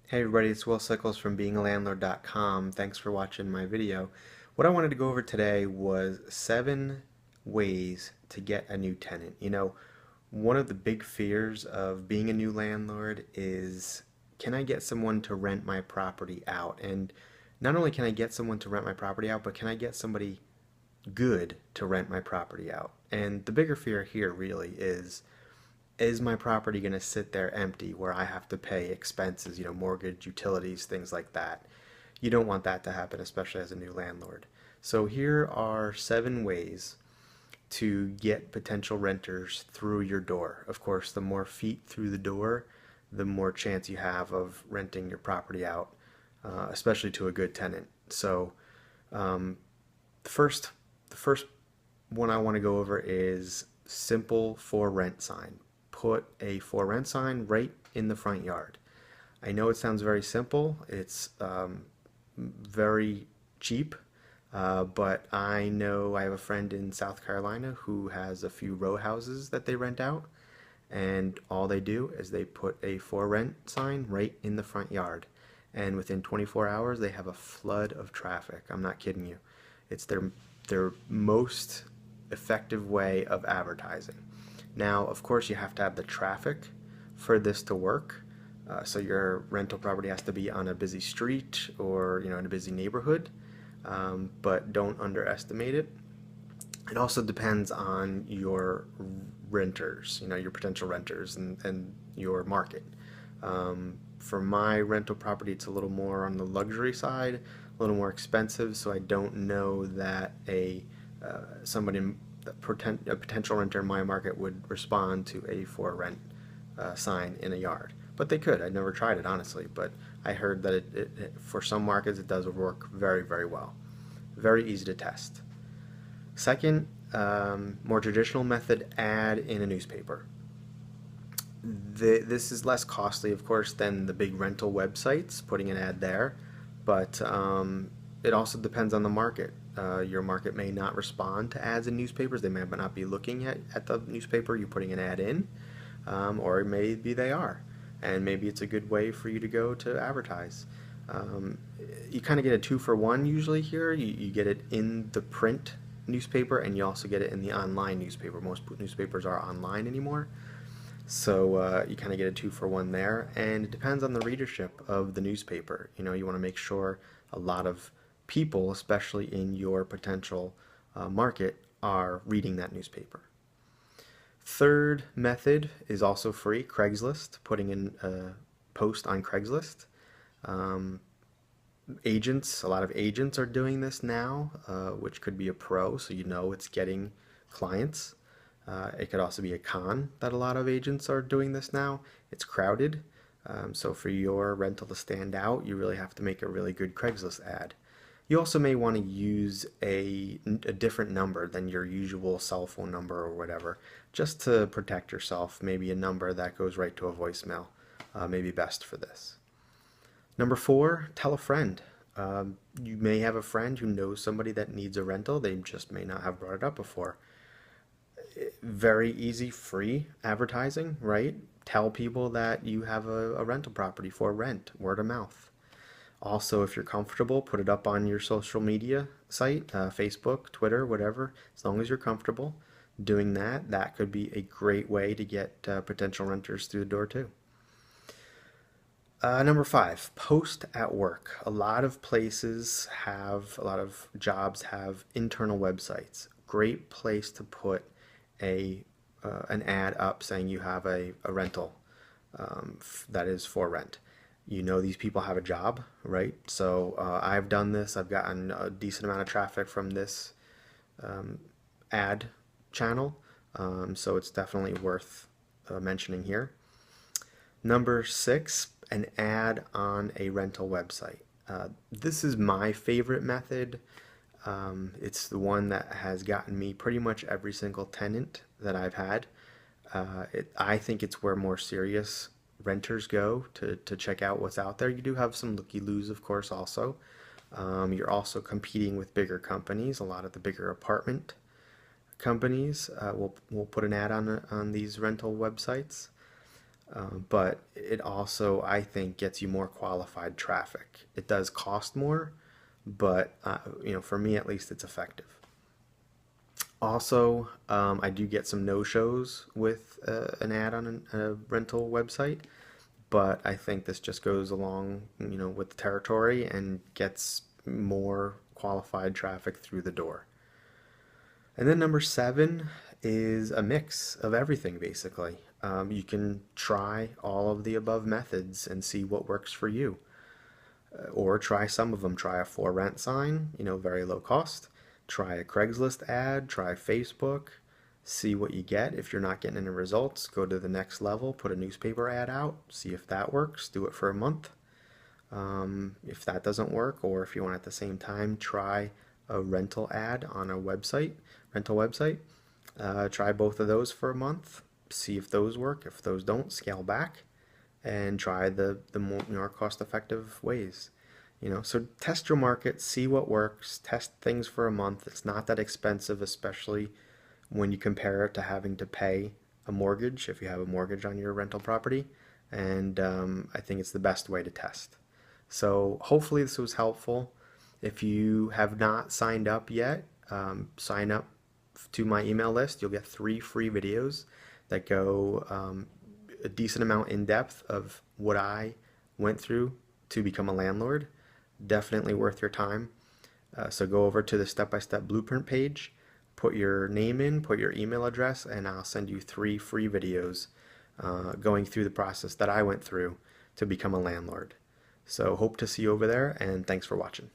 Hey everybody, it's Will Sickles from beingalandlord.com. Thanks for watching my video. What I wanted to go over today was 7 ways to get a new tenant. One of the big fears of being a new landlord is, can I get someone to rent my property out? And not only can I get someone to rent my property out, but can I get somebody good to rent my property out? And the bigger fear here really is my property going to sit there empty where I have to pay expenses, mortgage, utilities, things like that? You don't want that to happen, especially as a new landlord. So here are 7 ways to get potential renters through your door. Of course, the more feet through the door, the more chance you have of renting your property out, especially to a good tenant. So um, the first, the first one I want to go over is simple for rent sign. Put a for rent sign right in the front yard. I know it sounds very simple. It's very cheap, but I know I have a friend in South Carolina who has a few row houses that they rent out, and all they do is they put a for rent sign right in the front yard, and within 24 hours they have a flood of traffic. I'm not kidding you. It's their most effective way of advertising. Now, of course, you have to have the traffic for this to work. So your rental property has to be on a busy street or in a busy neighborhood, but don't underestimate it. It also depends on your renters, your potential renters and your market. For my rental property, it's a little more on the luxury side, a little more expensive, so I don't know that somebody, a potential renter in my market would respond to a for rent sign in a yard. But they could. I've never tried it, honestly, but I heard that for some markets it does work very, very well. Very easy to test. Second, more traditional method, ad in a newspaper. This is less costly, of course, than the big rental websites, putting an ad there, but it also depends on the market. Your market may not respond to ads in newspapers. They may not be looking at the newspaper you're putting an ad in, or maybe they are. And maybe it's a good way for you to go to advertise. You kind of get a 2-for-1 usually here. You get it in the print newspaper and you also get it in the online newspaper. Most newspapers are online anymore. So you kind of get a 2-for-1 there, and it depends on the readership of the newspaper. You want to make sure a lot of people, especially in your potential market, are reading that newspaper. Third method is also free, Craigslist, putting in a post on Craigslist. Um, a lot of agents are doing this now, which could be a pro, so it's getting clients. It could also be a con that a lot of agents are doing this now. It's crowded, so for your rental to stand out, you really have to make a really good Craigslist ad. You also may want to use a different number than your usual cell phone number or whatever, just to protect yourself. Maybe a number that goes right to a voicemail may be best for this. Number 4, tell a friend. You may have a friend who knows somebody that needs a rental. They just may not have brought it up before. Very easy, free advertising, right? Tell people that you have a rental property for rent, word of mouth. Also, if you're comfortable, put it up on your social media site, Facebook, Twitter, whatever. As long as you're comfortable doing that, that could be a great way to get potential renters through the door too. Number 5, post at work. A lot of jobs have internal websites. Great place to put an ad up saying you have a rental that is for rent. These people have a job, right? So I've done this. I've gotten a decent amount of traffic from this ad channel, so it's definitely worth mentioning here. Number 6, an ad on a rental website. This is my favorite method. It's the one that has gotten me pretty much every single tenant that I've had. I think it's where more serious renters go to check out what's out there. You do have some looky-loos, of course, also. You're also competing with bigger companies. A lot of the bigger apartment companies will put an ad on these rental websites. But it also, I think, gets you more qualified traffic. It does cost more, but for me at least, it's effective. Also, I do get some no-shows with an ad on a rental website, but I think this just goes along, with the territory and gets more qualified traffic through the door. And then number 7 is a mix of everything, basically. You can try all of the above methods and see what works for you. Or try some of them. Try a for rent sign, very low cost. Try a Craigslist ad, try Facebook, see what you get. If you're not getting any results, go to the next level, put a newspaper ad out, see if that works, do it for a month. If that doesn't work, or if you want at the same time, try a rental ad on a rental website. Try both of those for a month, see if those work. If those don't, scale back and try the more cost-effective ways. So test your market, see what works, test things for a month. It's not that expensive, especially when you compare it to having to pay a mortgage if you have a mortgage on your rental property. And I think it's the best way to test. So hopefully this was helpful. If you have not signed up yet, sign up to my email list. You'll get 3 free videos that go a decent amount in depth of what I went through to become a landlord. Definitely worth your time. So go over to the step-by-step blueprint page, put your name in, put your email address, and I'll send you 3 free videos going through the process that I went through to become a landlord. So hope to see you over there, and thanks for watching.